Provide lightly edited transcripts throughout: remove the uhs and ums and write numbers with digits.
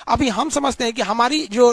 अभी हम समझते हैं कि हमारी जो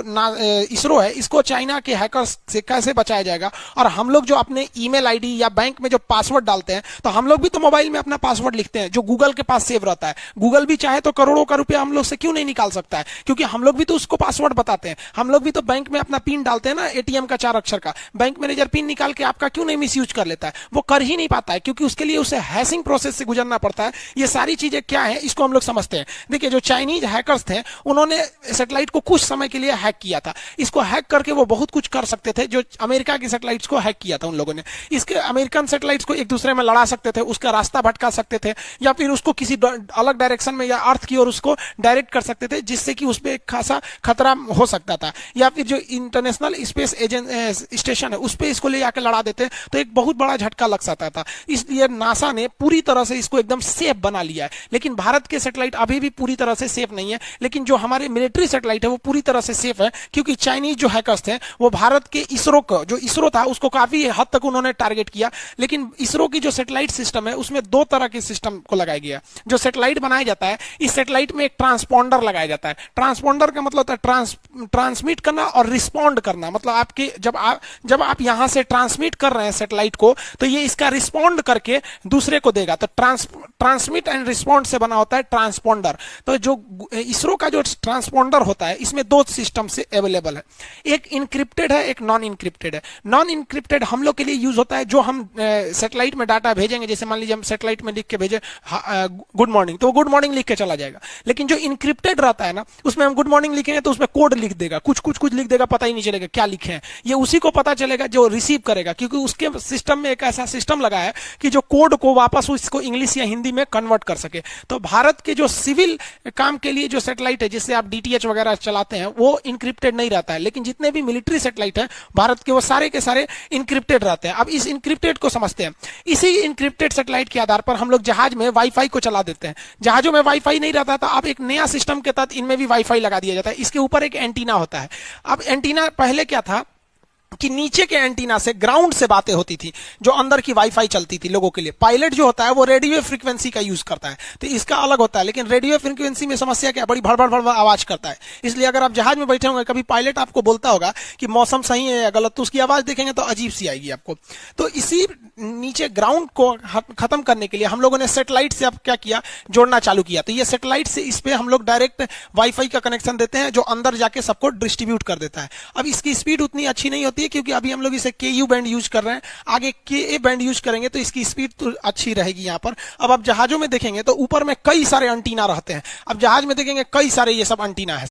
इसरो है इसको चाइना के हैकर्स से कैसे बचाया जाएगा। और हम लोग जो अपने ईमेल आईडी या बैंक में जो पासवर्ड डालते हैं, तो हम लोग भी तो मोबाइल में अपना पासवर्ड लिखते हैं जो गूगल के पास सेव रहता है। गूगल भी चाहे तो करोड़ों का रुपया हम लोग से क्यों नहीं निकाल सकता है, क्योंकि हम लोग भी तो उसको पासवर्ड बताते हैं। हम लोग भी तो बैंक में अपना पिन डालते हैं ना, एटीएम का 4 अक्षर का। बैंक मैनेजर पिन निकाल के आपका क्यों नहीं मिसयूज कर लेता है? वो कर ही नहीं पाता है, क्योंकि उसके लिए उसे हैशिंग प्रोसेस से गुजरना पड़ता है। ये सारी चीजें क्या है इसको हम लोग समझते हैं। देखिए, जो चाइनीज हैकर्स थे उन्होंने सैटेलाइट को कुछ समय के लिए हैक किया था। इसको हैक करके वो बहुत कुछ कर सकते थे। जो अमेरिका की सैटेलाइट्स को हैक किया था उन लोगों ने, इसके अमेरिकन सैटेलाइट्स को एक दूसरे में लड़ा सकते थे, उसका रास्ता भटका सकते थे, या फिर उसको किसी अलग डायरेक्शन में या अर्थ की ओर उसको डायरेक्ट कर सकते थे, जिससे कि उस पर एक खासा खतरा हो सकता था। या फिर जो इंटरनेशनल स्पेस स्टेशन है उस पर इसको ले जाकर लड़ा देते तो एक बहुत बड़ा झटका लग सकता था। इसलिए नासा ने पूरी तरह से इसको एकदम सेफ बना लिया है। लेकिन भारत के सैटेलाइट अभी भी पूरी तरह से सेफ नहीं है, लेकिन जो हमारे मिलिट्री सैटेलाइट है वो पूरी तरह से सेफ है, क्योंकि चाइनीज जो हैकर्स थे वो भारत के इसरो को, जो इसरो था उसको काफी हद तक उन्होंने टारगेट किया। लेकिन इसरो की जो सैटेलाइट सिस्टम है उसमें 2 तरह के सिस्टम को लगाया गया। जो सैटेलाइट बनाया जाता है, इस सैटेलाइट में एक ट्रांसपोंडर लगाया जाता है। ट्रांसपोंडर का मतलब होता है ट्रांसमिट करना और रिस्पॉन्ड करना। मतलब आपके जब आप यहां से ट्रांसमिट कर रहे हैं सैटेलाइट को, तो ये इसका रिस्पॉन्ड करके दूसरे को देगा। तो ट्रांसमिट एंड रिस्पॉन्ड से बना होता है ट्रांसपोंडर। तो जो इसरो का जो ट्रांसपोंडर होता है इसमें 2 सिस्टम से अवेलेबल है, एक इनक्रिप्टेड है, एक नॉन इनक्रिप्टेड है। नॉन इनक्रिप्टेड हम लोग के लिए यूज होता है जो हम सैटेलाइट में डाटा भेजेंगे। जैसे मान लीजिए हम सैटेलाइट में लिख के भेजे गुड मॉर्निंग, तो गुड मॉर्निंग लिख के चला जाएगा। लेकिन जो इनक्रिप्टेड रहता है ना, उसमें हम गुड मॉर्निंग लिखेंगे तो उसमें कोड लिख देगा, कुछ लिख देगा, पता ही नहीं चलेगा क्या लिखे हैं। ये उसी को पता चलेगा जो रिसीव करेगा, क्योंकि उसके सिस्टम में एक ऐसा सिस्टम लगा है कि जो कोड को वापस उसको इंग्लिश या हिंदी में कन्वर्ट कर सके। तो भारत के जो सिविल काम के लिए जो सैटेलाइट है, जिससे आप डीटीएच वगैरह चलाते हैं, वो इनक्रिप्टेड नहीं रहता है। लेकिन जितने भी मिलिट्री सैटेलाइट है भारत के, वो सारे के सारे इनक्रिप्टेड रहते हैं। अब इस इनक्रिप्टेड को समझते हैं। इसी इनक्रिप्टेड सैटेलाइट के आधार पर हम लोग जहाज में वाईफाई को चला देते हैं। जहाजों में वाईफाई नहीं रहता था, अब एक नया सिस्टम के तहत इनमें भी वाईफाई लगा दिया जाता है। इसके ऊपर एक एंटीना होता है। अब एंटीना पहले क्या था कि नीचे के एंटीना से, ग्राउंड से बातें होती थी, जो अंदर की वाईफाई चलती थी लोगों के लिए। पायलट जो होता है वो रेडियो फ्रीक्वेंसी का यूज करता है, तो इसका अलग होता है। लेकिन रेडियो फ्रीक्वेंसी में समस्या क्या, बड़ी भड़ आवाज करता है। इसलिए अगर आप जहाज में बैठे होंगे, कभी पायलट आपको बोलता होगा कि मौसम सही है या गलत, तो उसकी आवाज देखेंगे तो अजीब सी आएगी आपको। तो इसी नीचे ग्राउंड को खत्म करने के लिए हम लोगों ने सैटेलाइट से अब क्या किया, जोड़ना चालू किया। तो ये सैटेलाइट से इस पे हम लोग डायरेक्ट वाईफाई का कनेक्शन देते हैं, जो अंदर जाके सबको डिस्ट्रीब्यूट कर देता है। अब इसकी स्पीड उतनी अच्छी नहीं होती है, क्योंकि अभी हम लोग इसे KU बैंड यूज कर रहे हैं। आगे KA बैंड यूज करेंगे तो इसकी स्पीड तो अच्छी रहेगी यहाँ पर। अब आप जहाजों में देखेंगे तो ऊपर में कई सारे एंटीना रहते हैं। अब जहाज में देखेंगे कई सारे ये सब एंटीना है।